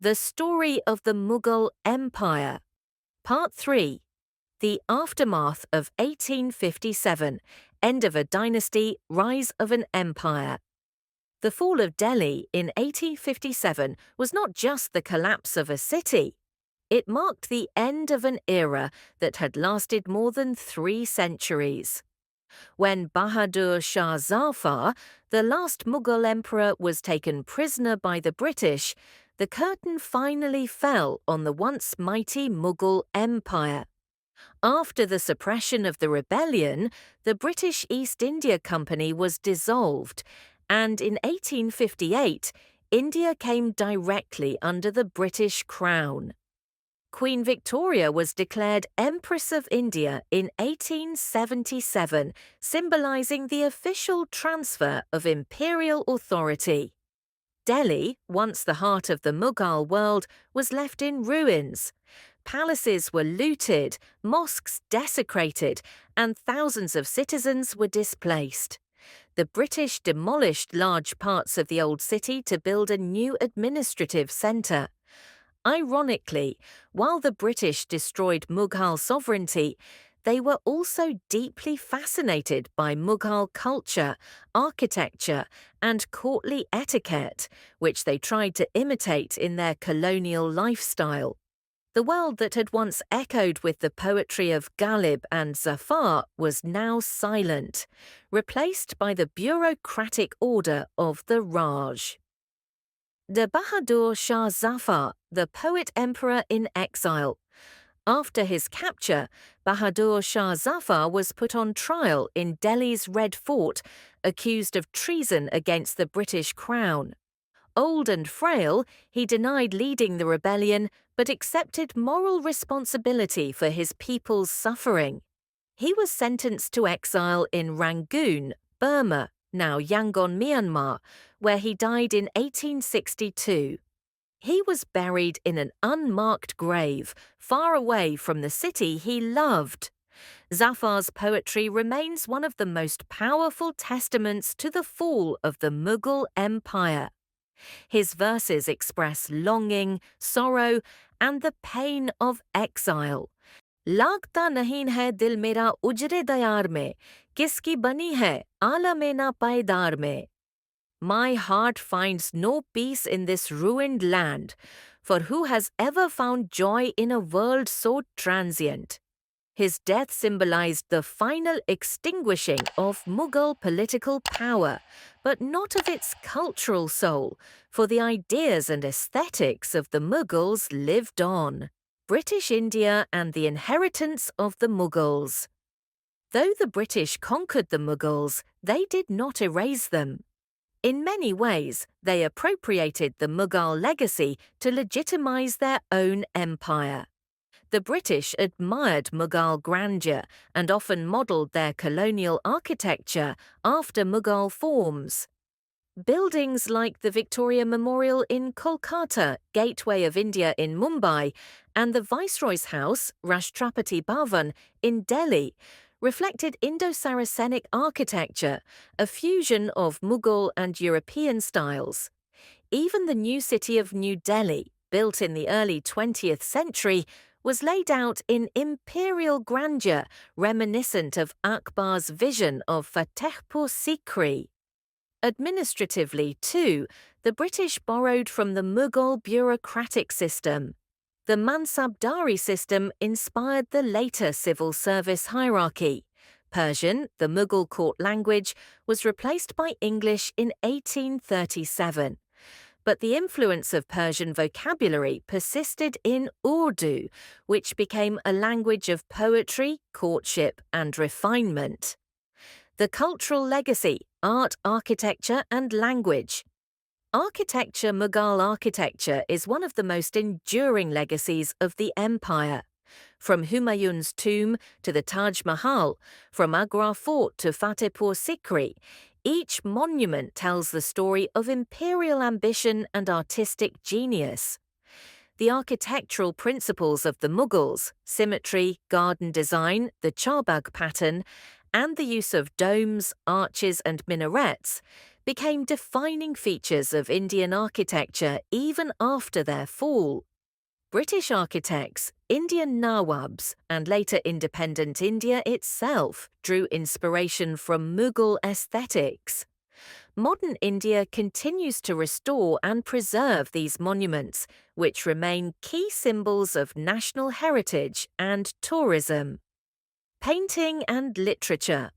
The Story of the Mughal Empire. Part 3. The Aftermath of 1857. End of a Dynasty, Rise of an Empire. The fall of Delhi in 1857 was not just the collapse of a city. It marked the end of an era that had lasted more than 3 centuries. When Bahadur Shah Zafar, the last Mughal emperor, was taken prisoner by the British, the curtain finally fell on the once mighty Mughal Empire. After the suppression of the rebellion, the British East India Company was dissolved, and in 1858, India came directly under the British Crown. Queen Victoria was declared Empress of India in 1877, symbolizing the official transfer of imperial authority. Delhi, once the heart of the Mughal world, was left in ruins. Palaces were looted, mosques desecrated, and thousands of citizens were displaced. The British demolished large parts of the old city to build a new administrative centre. Ironically, while the British destroyed Mughal sovereignty, they were also deeply fascinated by Mughal culture, architecture, and courtly etiquette, which they tried to imitate in their colonial lifestyle. The world that had once echoed with the poetry of Ghalib and Zafar was now silent, replaced by the bureaucratic order of the Raj. The Bahadur Shah Zafar, the poet-emperor in exile. After his capture, Bahadur Shah Zafar was put on trial in Delhi's Red Fort, accused of treason against the British Crown. Old and frail, he denied leading the rebellion but accepted moral responsibility for his people's suffering. He was sentenced to exile in Rangoon, Burma, now Yangon, Myanmar, where he died in 1862. He was buried in an unmarked grave, far away from the city he loved. Zafar's poetry remains one of the most powerful testaments to the fall of the Mughal Empire. His verses express longing, sorrow, and the pain of exile. लागता नहीं है दिल मेरा उजरे दयार में, किसकी बनी है आलमे ना पायदार में. My heart finds no peace in this ruined land, for who has ever found joy in a world so transient? His death symbolized the final extinguishing of Mughal political power, but not of its cultural soul, for the ideas and aesthetics of the Mughals lived on. British India and the inheritance of the Mughals. Though the British conquered the Mughals, they did not erase them. In many ways, they appropriated the Mughal legacy to legitimize their own empire. The British admired Mughal grandeur and often modelled their colonial architecture after Mughal forms. Buildings like the Victoria Memorial in Kolkata, Gateway of India in Mumbai, and the Viceroy's House, Rashtrapati Bhavan, in Delhi, reflected Indo-Saracenic architecture, a fusion of Mughal and European styles. Even the new city of New Delhi, built in the early 20th century, was laid out in imperial grandeur reminiscent of Akbar's vision of Fatehpur Sikri. Administratively, too, the British borrowed from the Mughal bureaucratic system. The Mansabdari system inspired the later civil service hierarchy. Persian, the Mughal court language, was replaced by English in 1837. But the influence of Persian vocabulary persisted in Urdu, which became a language of poetry, courtship, and refinement. The cultural legacy, art, architecture, and language. Mughal architecture is one of the most enduring legacies of the empire. From Humayun's tomb to the Taj Mahal, from Agra Fort to Fatehpur Sikri, each monument tells the story of imperial ambition and artistic genius. The architectural principles of the Mughals, symmetry, garden design, the charbagh pattern, and the use of domes, arches, and minarets, became defining features of Indian architecture even after their fall. British architects, Indian Nawabs, and later independent India itself drew inspiration from Mughal aesthetics. Modern India continues to restore and preserve these monuments, which remain key symbols of national heritage and tourism. Painting and literature.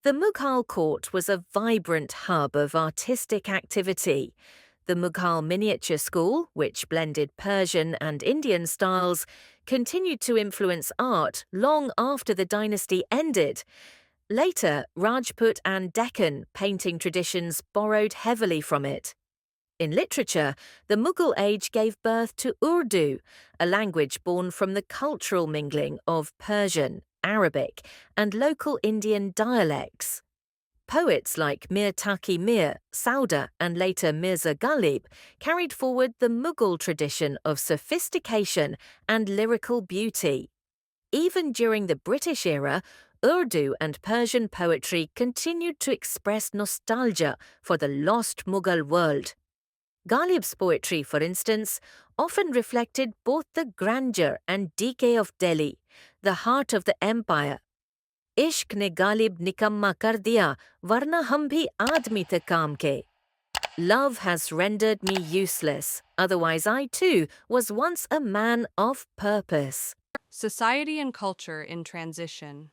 The Mughal court was a vibrant hub of artistic activity. The Mughal miniature school, which blended Persian and Indian styles, continued to influence art long after the dynasty ended. Later, Rajput and Deccan painting traditions borrowed heavily from it. In literature, the Mughal age gave birth to Urdu, a language born from the cultural mingling of Persian, Arabic, and local Indian dialects. Poets like Mir Taqi Mir, Sauda, and later Mirza Ghalib carried forward the Mughal tradition of sophistication and lyrical beauty. Even during the British era, Urdu and Persian poetry continued to express nostalgia for the lost Mughal world. Ghalib's poetry, for instance, often reflected both the grandeur and decay of Delhi, the heart of the empire. इश्क ने गालिब निकम्मा कर दिया वरना हम भी आदमी थे काम के. Love has rendered me useless, otherwise I too was once a man of purpose. Society and culture in transition.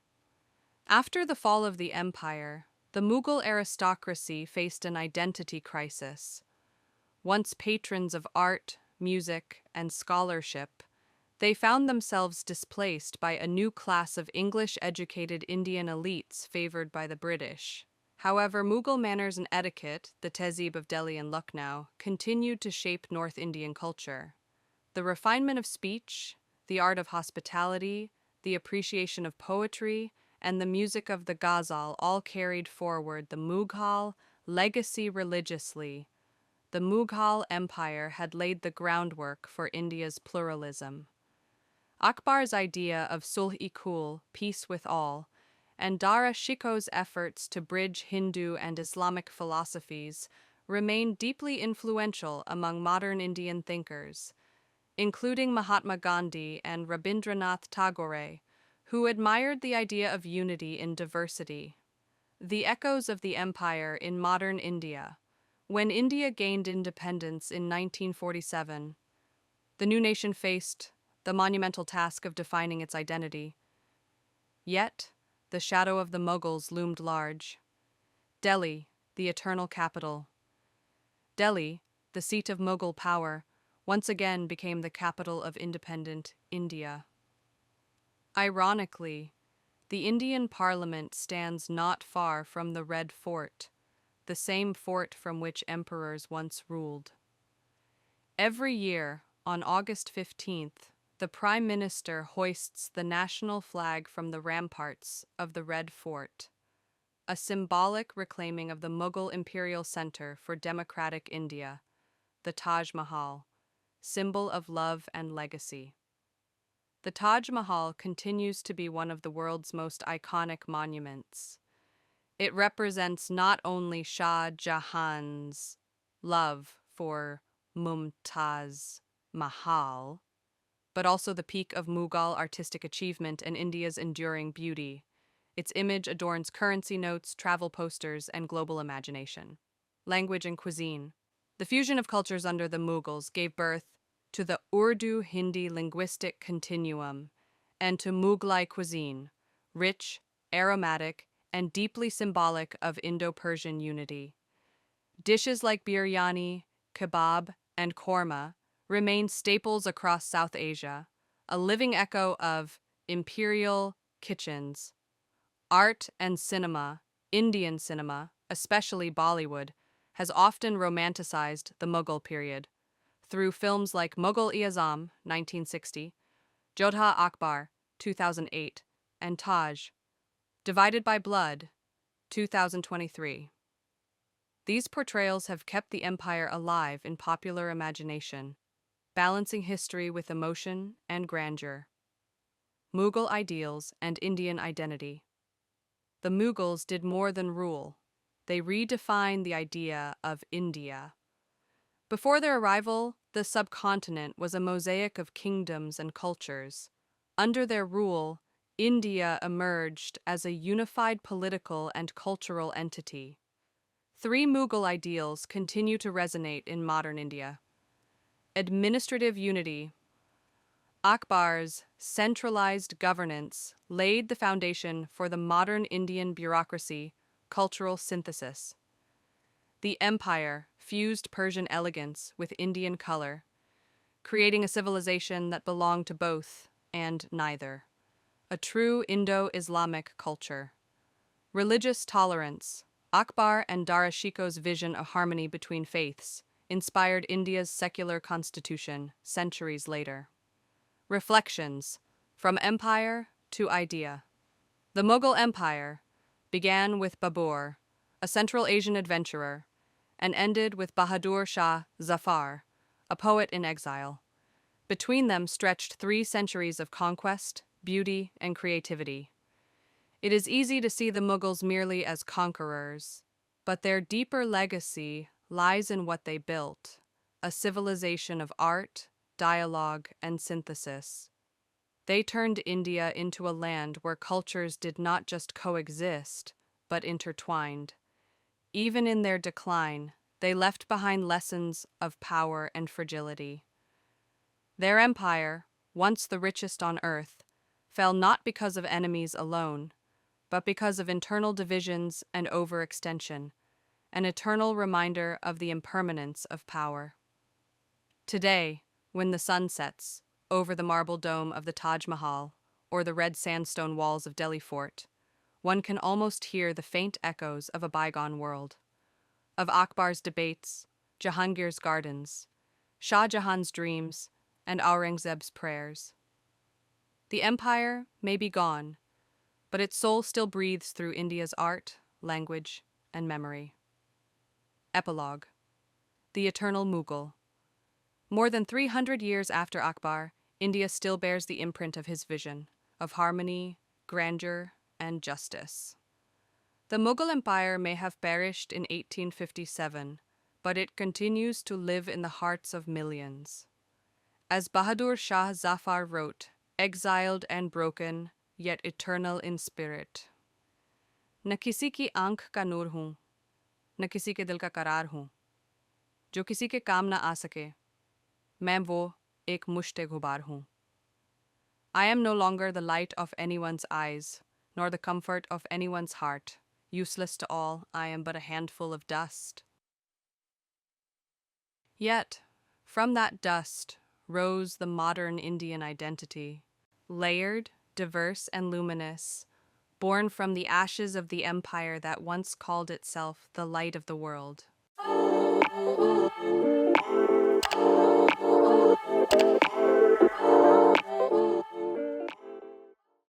After the fall of the empire, the Mughal aristocracy faced an identity crisis. Once patrons of art, music, and scholarship, they found themselves displaced by a new class of English-educated Indian elites favored by the British. However, Mughal manners and etiquette, the tehzeeb of Delhi and Lucknow, continued to shape North Indian culture. The refinement of speech, the art of hospitality, the appreciation of poetry, and the music of the ghazal all carried forward the Mughal legacy religiously. The Mughal Empire had laid the groundwork for India's pluralism. Akbar's idea of sulh-i-kul, peace with all, and Dara Shikoh's efforts to bridge Hindu and Islamic philosophies remained deeply influential among modern Indian thinkers, including Mahatma Gandhi and Rabindranath Tagore, who admired the idea of unity in diversity. The echoes of the empire in modern India. When India gained independence in 1947, the new nation faced the monumental task of defining its identity. Yet, the shadow of the Mughals loomed large. Delhi, the eternal capital. Delhi, the seat of Mughal power, once again became the capital of independent India. Ironically, the Indian Parliament stands not far from the Red Fort, the same fort from which emperors once ruled. Every year, on August 15th, the Prime Minister hoists the national flag from the ramparts of the Red Fort, a symbolic reclaiming of the Mughal imperial center for democratic India, the Taj Mahal, symbol of love and legacy. The Taj Mahal continues to be one of the world's most iconic monuments. It represents not only Shah Jahan's love for Mumtaz Mahal, but also the peak of Mughal artistic achievement and India's enduring beauty. Its image adorns currency notes, travel posters, and global imagination. Language and cuisine. The fusion of cultures under the Mughals gave birth to the Urdu-Hindi linguistic continuum and to Mughlai cuisine, rich, aromatic, and deeply symbolic of Indo-Persian unity. Dishes like biryani, kebab, and korma remain staples across South Asia, a living echo of imperial kitchens. Art and cinema, Indian cinema, especially Bollywood, has often romanticized the Mughal period through films like Mughal-e-Azam, 1960, Jodha Akbar, 2008, and Taj, Divided by Blood, 2023. These portrayals have kept the empire alive in popular imagination, balancing history with emotion and grandeur. Mughal ideals and Indian identity. The Mughals did more than rule. they redefine the idea of India. Before their arrival, the subcontinent was a mosaic of kingdoms and cultures. Under their rule, India emerged as a unified political and cultural entity. Three Mughal ideals continue to resonate in modern India. Administrative unity. Akbar's centralized governance laid the foundation for the modern Indian bureaucracy, cultural synthesis. The empire fused Persian elegance with Indian color, creating a civilization that belonged to both and neither. A true Indo-Islamic culture. Religious tolerance. Akbar and Dara Shiko's vision of harmony between faiths inspired India's secular constitution centuries later. Reflections. From empire to idea. The Mughal Empire began with Babur, a Central Asian adventurer, and ended with Bahadur Shah Zafar, a poet in exile. Between them stretched 3 centuries of conquest, beauty, and creativity. It is easy to see the Mughals merely as conquerors, but their deeper legacy lies in what they built, a civilization of art, dialogue, and synthesis. They turned India into a land where cultures did not just coexist, but intertwined. Even in their decline, they left behind lessons of power and fragility. Their empire, once the richest on earth, fell not because of enemies alone, but because of internal divisions and overextension, an eternal reminder of the impermanence of power. Today, when the sun sets over the marble dome of the Taj Mahal or the red sandstone walls of Delhi Fort, one can almost hear the faint echoes of a bygone world, of Akbar's debates, Jahangir's gardens, Shah Jahan's dreams, and Aurangzeb's prayers. The empire may be gone, but its soul still breathes through India's art, language, and memory. Epilogue. The Eternal Mughal. More than 300 years after Akbar, India still bears the imprint of his vision, of harmony, grandeur, and justice. The Mughal Empire may have perished in 1857, but it continues to live in the hearts of millions. As Bahadur Shah Zafar wrote, exiled and broken, yet eternal in spirit. न किसी की आंख का नूर हूँ, न किसी के दिल का करार हूँ, जो किसी के काम ना आ सके, मैं वो एक मुश्ते गुबार हूँ. I am no longer the light of anyone's eyes, nor the comfort of anyone's heart. Useless to all, I am but a handful of dust. Yet, from that dust rose the modern Indian identity, layered, diverse, and luminous, born from the ashes of the empire that once called itself the light of the world.